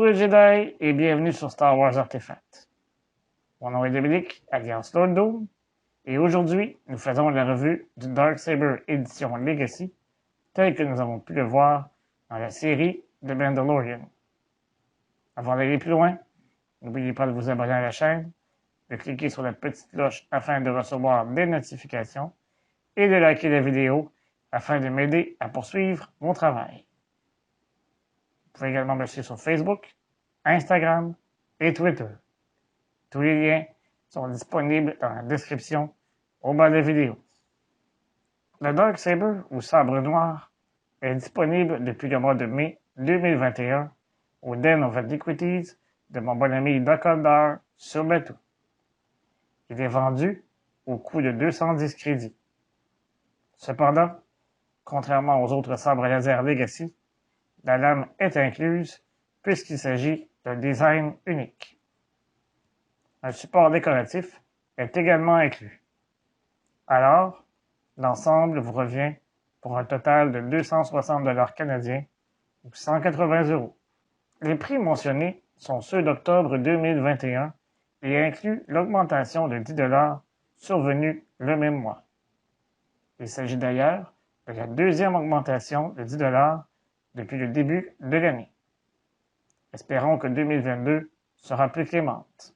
Bonjour les Jedi et bienvenue sur Star Wars Artefact. Mon nom est Dominique, alias Lord Doom, et aujourd'hui, nous faisons la revue du Darksaber édition Legacy, tel que nous avons pu le voir dans la série de Mandalorian. Avant d'aller plus loin, n'oubliez pas de vous abonner à la chaîne, de cliquer sur la petite cloche afin de recevoir des notifications et de liker la vidéo afin de m'aider à poursuivre mon travail. Vous pouvez également me suivre sur Facebook, Instagram et Twitter. Tous les liens sont disponibles dans la description au bas de la vidéo. Le Darksaber, ou sabre noir, est disponible depuis le mois de mai 2021 au Den of Antiquities de mon bon ami Dokondar sur Batuu. Il est vendu au coût de 210 crédits. Cependant, contrairement aux autres sabres laser Legacy, la lame est incluse puisqu'il s'agit d'un design unique. Un support décoratif est également inclus. Alors, l'ensemble vous revient pour un total de 260 $ canadiens ou 180 €. Les prix mentionnés sont ceux d'octobre 2021 et incluent l'augmentation de 10 $ survenue le même mois. Il s'agit d'ailleurs de la deuxième augmentation de 10 $ depuis le début de l'année. Espérons que 2022 sera plus clémente.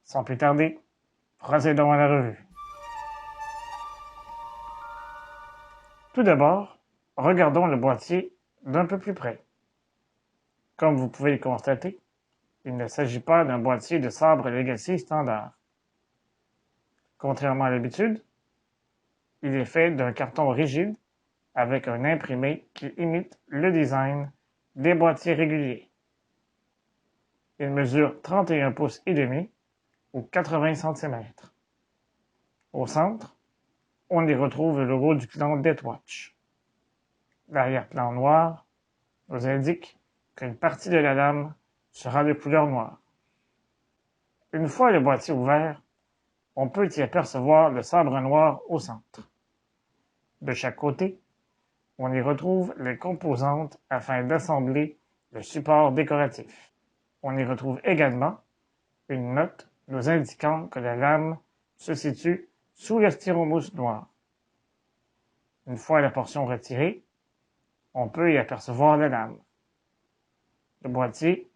Sans plus tarder, procédons à la revue. Tout d'abord, regardons le boîtier d'un peu plus près. Comme vous pouvez le constater, il ne s'agit pas d'un boîtier de sabre Legacy standard. Contrairement à l'habitude, il est fait d'un carton rigide avec un imprimé qui imite le design des boîtiers réguliers. Il mesure 31 pouces et demi ou 80 cm. Au centre, on y retrouve le logo du clan Death Watch. L'arrière-plan noir nous indique qu'une partie de la lame sera de couleur noire. Une fois le boîtier ouvert, on peut y apercevoir le sabre noir au centre. De chaque côté, on y retrouve les composantes afin d'assembler le support décoratif. On y retrouve également une note nous indiquant que la lame se situe sous le styromousse noir. Une fois la portion retirée, on peut y apercevoir la lame. Le boîtier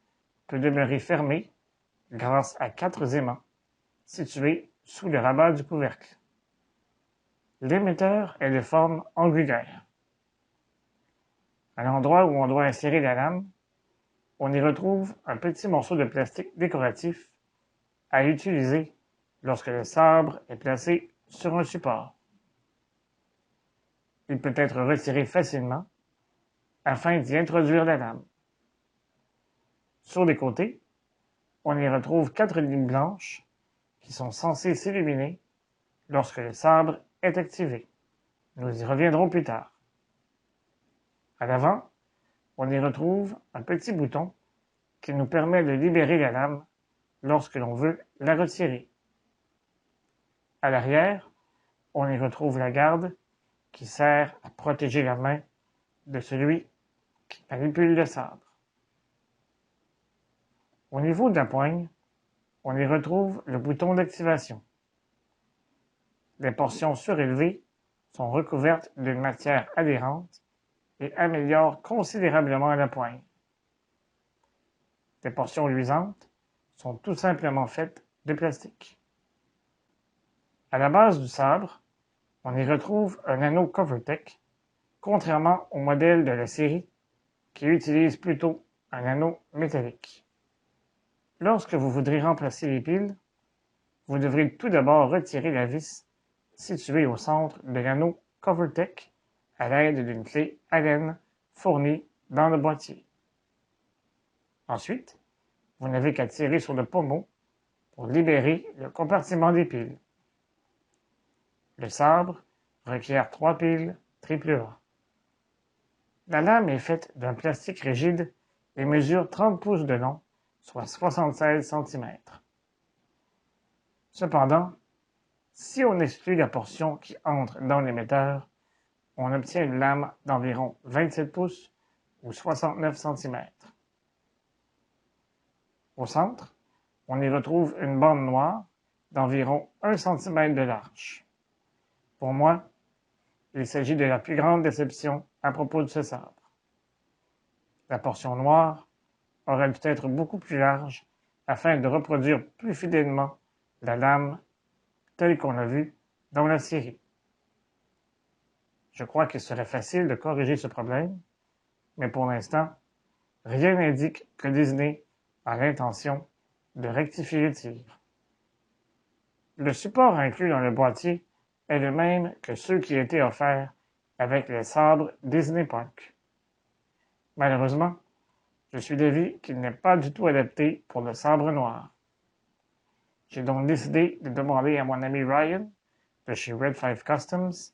peut demeurer fermé grâce à 4 aimants situés sous le rabat du couvercle. L'émetteur est de forme angulaire. À l'endroit où on doit insérer la lame, on y retrouve un petit morceau de plastique décoratif à utiliser lorsque le sabre est placé sur un support. Il peut être retiré facilement afin d'y introduire la lame. Sur les côtés, on y retrouve 4 lignes blanches qui sont censées s'illuminer lorsque le sabre est activé. Nous y reviendrons plus tard. À l'avant, on y retrouve un petit bouton qui nous permet de libérer la lame lorsque l'on veut la retirer. À l'arrière, on y retrouve la garde qui sert à protéger la main de celui qui manipule le sabre. Au niveau de la poigne, on y retrouve le bouton d'activation. Les portions surélevées sont recouvertes d'une matière adhérente et améliorent considérablement la poigne. Les portions luisantes sont tout simplement faites de plastique. À la base du sabre, on y retrouve un anneau CoverTech, contrairement au modèle de la série qui utilise plutôt un anneau métallique. Lorsque vous voudrez remplacer les piles, vous devrez tout d'abord retirer la vis située au centre de l'anneau CoverTech à l'aide d'une clé Allen fournie dans le boîtier. Ensuite, vous n'avez qu'à tirer sur le pommeau pour libérer le compartiment des piles. Le sabre requiert 3 piles AAA. La lame est faite d'un plastique rigide et mesure 30 pouces de long, soit 76 cm. Cependant, si on exclut la portion qui entre dans l'émetteur, on obtient une lame d'environ 27 pouces ou 69 cm. Au centre, on y retrouve une bande noire d'environ 1 cm de large. Pour moi, il s'agit de la plus grande déception à propos de ce sabre. La portion noire aurait dû être beaucoup plus large afin de reproduire plus fidèlement la lame telle qu'on l'a vue dans la série. Je crois qu'il serait facile de corriger ce problème, mais pour l'instant, rien n'indique que Disney a l'intention de rectifier le tir. Le support inclus dans le boîtier est le même que ceux qui étaient offerts avec les sabres Disney Park. Malheureusement, je suis d'avis qu'il n'est pas du tout adapté pour le sabre noir. J'ai donc décidé de demander à mon ami Ryan, de chez Red 5 Customs,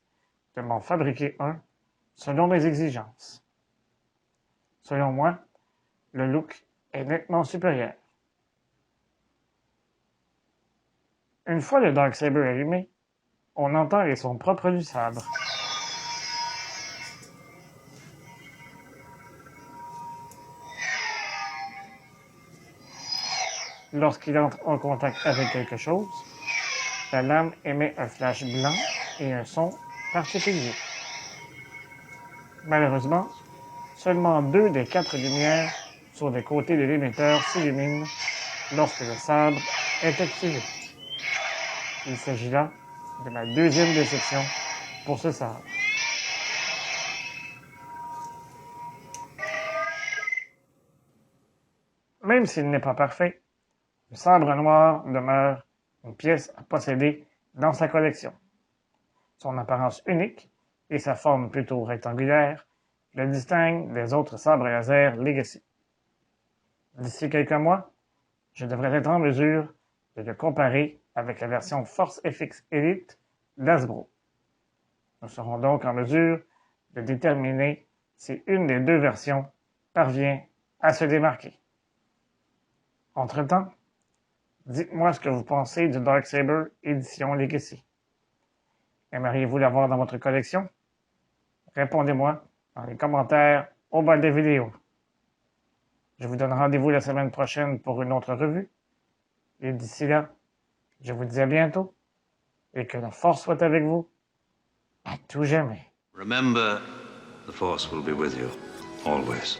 de m'en fabriquer un selon mes exigences. Selon moi, le look est nettement supérieur. Une fois le Darksaber allumé, on entend les sons propres du sabre. Lorsqu'il entre en contact avec quelque chose, la lame émet un flash blanc et un son particulier. Malheureusement, seulement 2 des 4 lumières sur les côtés de l'émetteur s'illuminent lorsque le sabre est activé. Il s'agit là de ma deuxième déception pour ce sabre. Même s'il n'est pas parfait, le sabre noir demeure une pièce à posséder dans sa collection. Son apparence unique et sa forme plutôt rectangulaire le distinguent des autres sabres laser Legacy. D'ici quelques mois, je devrais être en mesure de le comparer avec la version Force FX Elite d'Hasbro. Nous serons donc en mesure de déterminer si une des deux versions parvient à se démarquer. Entre-temps, dites-moi ce que vous pensez du Darksaber édition Legacy. Aimeriez-vous l'avoir dans votre collection? Répondez-moi dans les commentaires au bas de la vidéo. Je vous donne rendez-vous la semaine prochaine pour une autre revue. Et d'ici là, je vous dis à bientôt et que la force soit avec vous à tout jamais. Remember, the force will be with you, always.